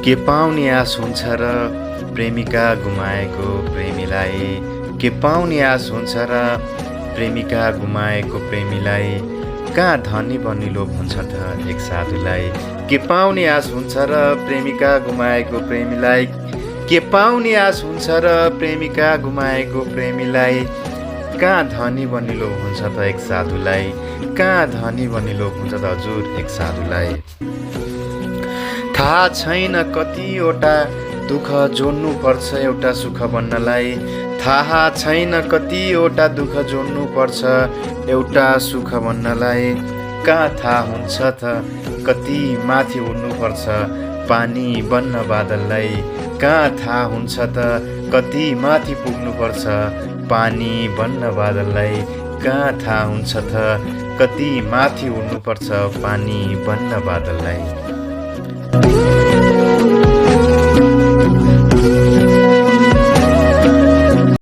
के पाउने आस हुन्छ र प्रेमिका गुमाएको प्रेमीलाई? के पाउने आस हुन्छ र प्रेमिका गुमाएको प्रेमीलाई? कहाँ धनी बन्ने लोभ हुन्छ त एक साधुलाई? के पाउने आस हुन्छ र प्रेमिका गुमाएको प्रेमीलाई? के पाउने आस हुन्छ र प्रेमिका गुमाएको प्रेमीलाई? कहाँ धनी बन्ने लोभ हुन्छ त एक साधुलाई? कहाँ धनी बन्ने लोभ हुन्छ त हजुर एक साधुलाई? थाहा छैन कतिवटा दुःख जोड्नु पर्छ एउटा सुख बन्नलाई? थाहा छैन कतिवटा दुःख जोड्नु पर्छ एउटा सुख बन्नलाई? कहाँ थाहा हुन्छ त कति माथि उड्नु पर्छ पानी बन्न बादललाई? कहाँ थाहा हुन्छ त कति माथि पुग्नु पर्छ पानी बन्न बादललाई? कहाँ थाहा हुन्छ त कति माथि उड्नु पर्छ पानी बन्न बादललाई?